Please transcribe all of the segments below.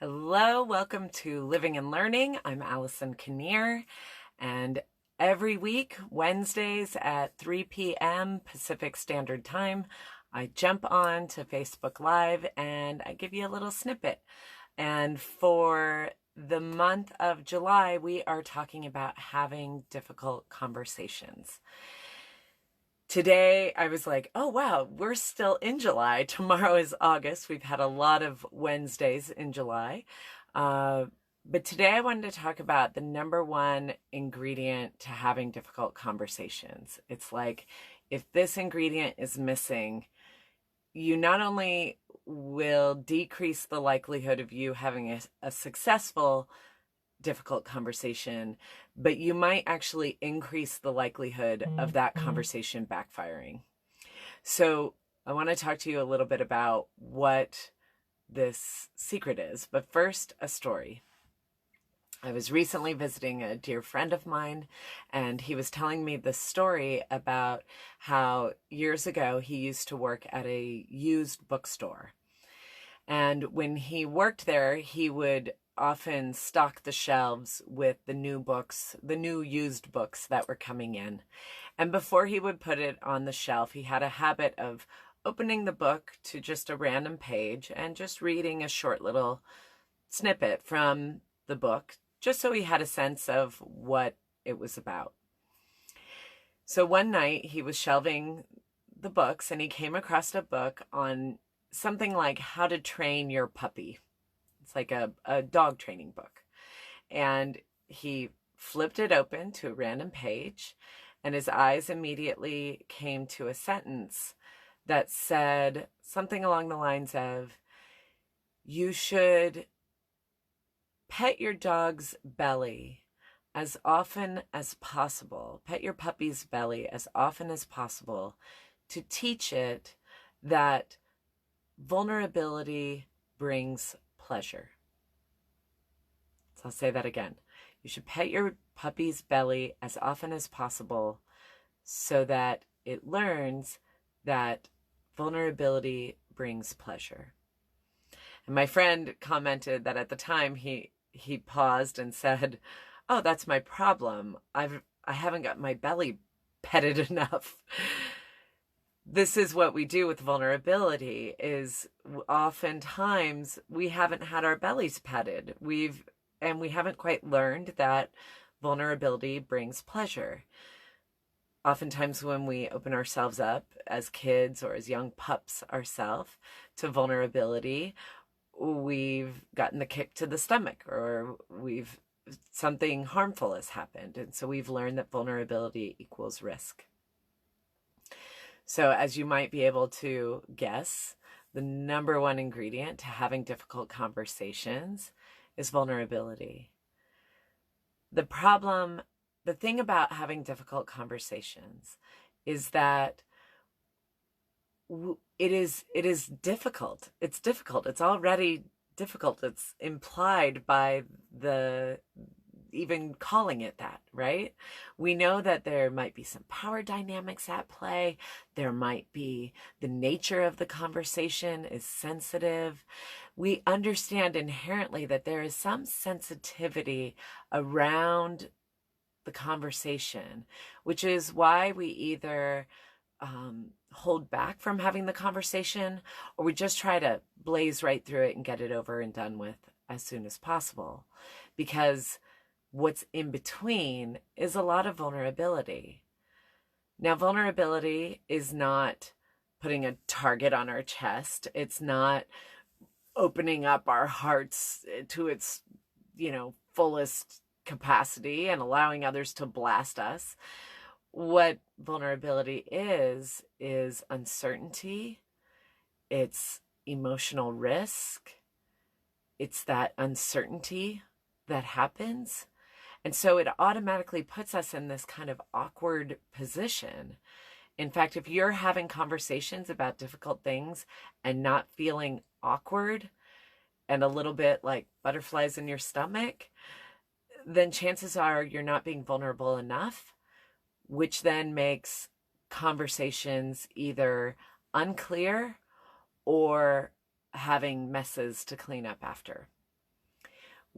Hello, welcome to Living and Learning. I'm Allison Kinnear, and every week, Wednesdays at 3 p.m. Pacific Standard Time, I jump on to Facebook Live and I give you a little snippet. And for the month of July, we are talking about having difficult conversations. Today, I was like, oh, wow, we're still in July. Tomorrow is August. We've had a lot of Wednesdays in July. But today I wanted to talk about the number one ingredient to having difficult conversations. It's like, if this ingredient is missing, you not only will decrease the likelihood of you having a successful difficult conversation, but you might actually increase the likelihood of that conversation backfiring. So I want to talk to you a little bit about what this secret is, but first, a story. I was recently visiting a dear friend of mine, and he was telling me this story about how years ago he used to work at a used bookstore. And when he worked there, he would often stock the shelves with the new books, the new used books that were coming in. And before he would put it on the shelf, he had a habit of opening the book to just a random page and just reading a short little snippet from the book, just so he had a sense of what it was about. So one night he was shelving the books and he came across a book on something like how to train your puppy. It's like a dog training book. And he flipped it open to a random page, and his eyes immediately came to a sentence that said something along the lines of, you should pet your dog's belly as often as possible, pet your puppy's belly as often as possible to teach it that vulnerability brings pleasure. So I'll say that again. You should pet your puppy's belly as often as possible so that it learns that vulnerability brings pleasure. And my friend commented that at the time he paused and said, "Oh, that's my problem. I haven't got my belly petted enough." This is what we do with vulnerability, is oftentimes we haven't had our bellies petted. We haven't quite learned that vulnerability brings pleasure. Oftentimes when we open ourselves up as kids or as young pups ourselves to vulnerability, we've gotten the kick to the stomach, or something harmful has happened. And so we've learned that vulnerability equals risk. So as you might be able to guess, the number one ingredient to having difficult conversations is vulnerability. The thing about having difficult conversations is that it is difficult. It's difficult. It's already difficult. It's implied by the even calling it that, right? We know that there might be some power dynamics at play. There might be the nature of the conversation is sensitive. We understand inherently that there is some sensitivity around the conversation, which is why we either hold back from having the conversation, or we just try to blaze right through it and get it over and done with as soon as possible. Because what's in between is a lot of vulnerability. Now, vulnerability is not putting a target on our chest. It's not opening up our hearts to its, fullest capacity and allowing others to blast us. What vulnerability is uncertainty. It's emotional risk. It's that uncertainty that happens. And so it automatically puts us in this kind of awkward position. In fact, if you're having conversations about difficult things and not feeling awkward and a little bit like butterflies in your stomach, then chances are you're not being vulnerable enough, which then makes conversations either unclear or having messes to clean up after.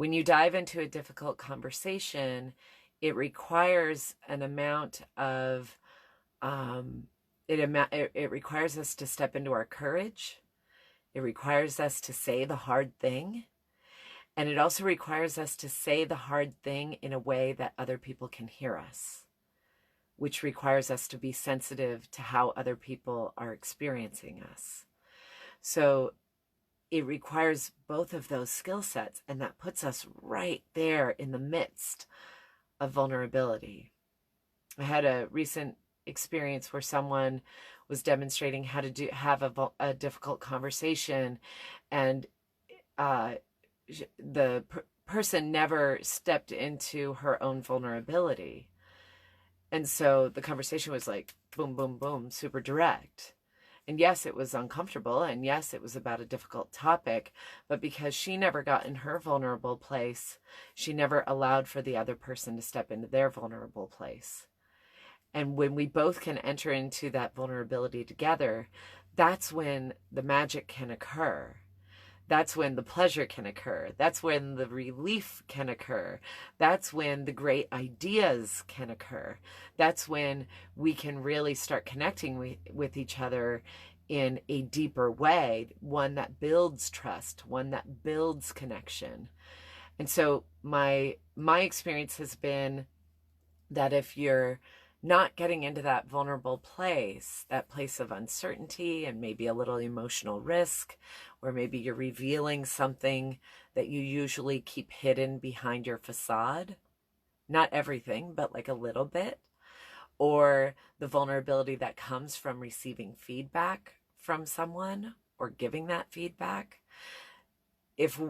When you dive into a difficult conversation, it requires an amount of, it requires us to step into our courage. It requires us to say the hard thing. And it also requires us to say the hard thing in a way that other people can hear us, which requires us to be sensitive to how other people are experiencing us. So it requires both of those skill sets, and that puts us right there in the midst of vulnerability. I had a recent experience where someone was demonstrating how to have a difficult conversation, and the person never stepped into her own vulnerability. And so the conversation was like boom, boom, boom, super direct. And yes, it was uncomfortable, and yes, it was about a difficult topic, but because she never got in her vulnerable place, she never allowed for the other person to step into their vulnerable place. And when we both can enter into that vulnerability together, that's when the magic can occur. That's when the pleasure can occur. That's when the relief can occur. That's when the great ideas can occur. That's when we can really start connecting with each other in a deeper way, one that builds trust, one that builds connection. And so my experience has been that if you're not getting into that vulnerable place, that place of uncertainty and maybe a little emotional risk, or maybe you're revealing something that you usually keep hidden behind your facade, not everything, but like a little bit, or the vulnerability that comes from receiving feedback from someone or giving that feedback. If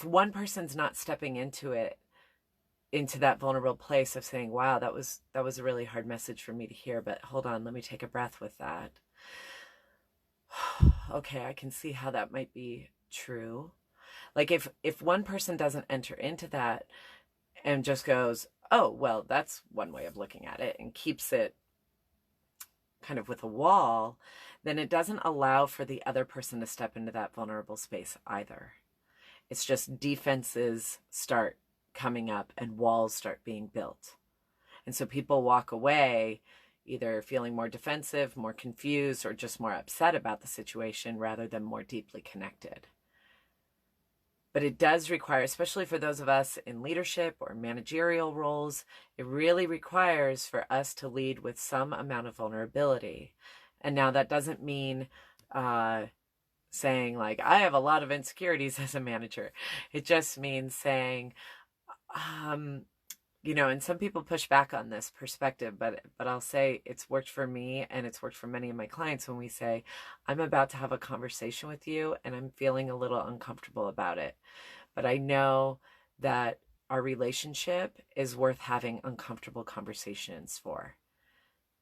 one person's not stepping into it, into that vulnerable place of saying, wow, that was a really hard message for me to hear, but hold on, let me take a breath with that. Okay, I can see how that might be true. Like if one person doesn't enter into that and just goes, oh, well, that's one way of looking at it, and keeps it kind of with a wall, then it doesn't allow for the other person to step into that vulnerable space either. It's just defenses start coming up and walls start being built. And so people walk away either feeling more defensive, more confused, or just more upset about the situation rather than more deeply connected. But it does require, especially for those of us in leadership or managerial roles, it really requires for us to lead with some amount of vulnerability. And now that doesn't mean saying like, I have a lot of insecurities as a manager. It just means saying, and some people push back on this perspective, but I'll say it's worked for me and it's worked for many of my clients when we say, I'm about to have a conversation with you and I'm feeling a little uncomfortable about it. But I know that our relationship is worth having uncomfortable conversations for.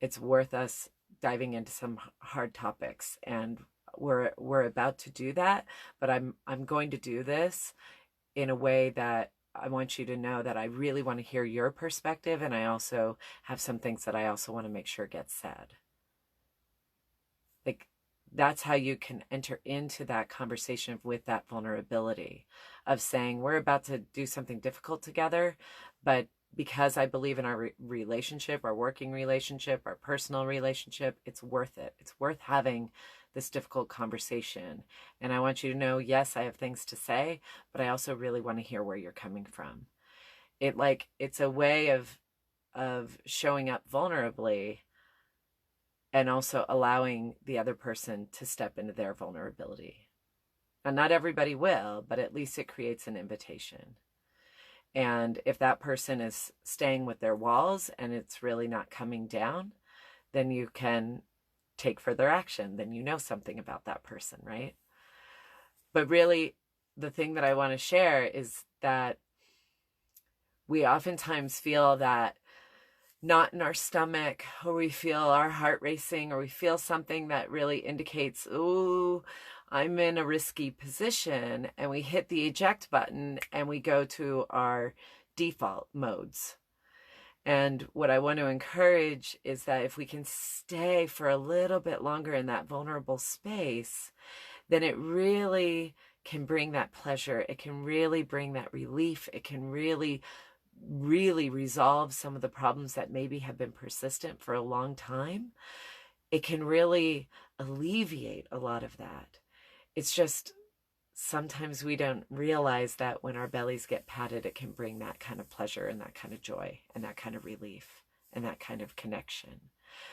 It's worth us diving into some hard topics, and we're about to do that, but I'm going to do this in a way that I want you to know that I really want to hear your perspective, and I also have some things that I also want to make sure get said. Like, that's how you can enter into that conversation with that vulnerability of saying, we're about to do something difficult together, but because I believe in our relationship, our working relationship, our personal relationship, it's worth it. It's worth having this difficult conversation. And I want you to know, yes, I have things to say, but I also really want to hear where you're coming from. It's a way of showing up vulnerably and also allowing the other person to step into their vulnerability. And not everybody will, but at least it creates an invitation. And if that person is staying with their walls and it's really not coming down, then you can take further action. Then you know something about that person, right? But really, the thing that I want to share is that we oftentimes feel that knot in our stomach, or we feel our heart racing, or we feel something that really indicates, ooh, I'm in a risky position, and we hit the eject button and we go to our default modes. And what I want to encourage is that if we can stay for a little bit longer in that vulnerable space, then it really can bring that pleasure. It can really bring that relief. It can really, really resolve some of the problems that maybe have been persistent for a long time. It can really alleviate a lot of that. It's just sometimes we don't realize that when our bellies get patted, it can bring that kind of pleasure and that kind of joy and that kind of relief and that kind of connection.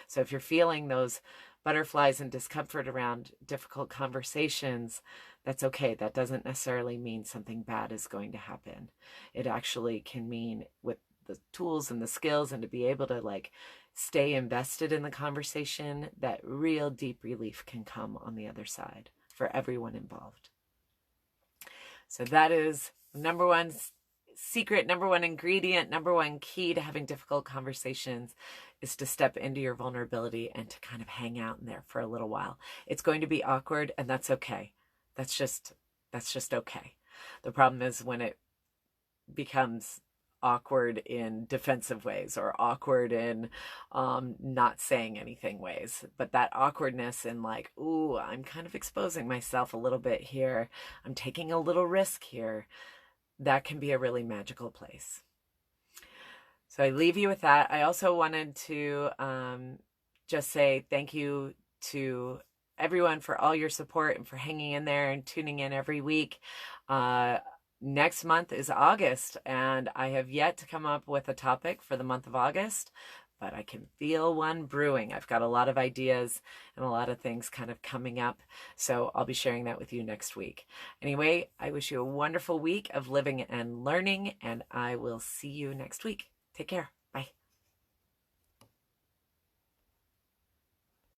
So if you're feeling those butterflies and discomfort around difficult conversations, that's okay. That doesn't necessarily mean something bad is going to happen. It actually can mean, with the tools and the skills and to be able to like stay invested in the conversation, that real deep relief can come on the other side for everyone involved. So that is number one secret, number one ingredient, number one key to having difficult conversations, is to step into your vulnerability and to kind of hang out in there for a little while. It's going to be awkward, and that's okay. That's just okay. The problem is when it becomes awkward in defensive ways or awkward in not saying anything ways. But that awkwardness in like, ooh, I'm kind of exposing myself a little bit here, I'm taking a little risk here, that can be a really magical place. So I leave you with that. I also wanted to just say thank you to everyone for all your support and for hanging in there and tuning in every week. Next month is August, and I have yet to come up with a topic for the month of August, but I can feel one brewing. I've got a lot of ideas and a lot of things kind of coming up, so I'll be sharing that with you next week. Anyway, I wish you a wonderful week of living and learning, and I will see you next week. Take care.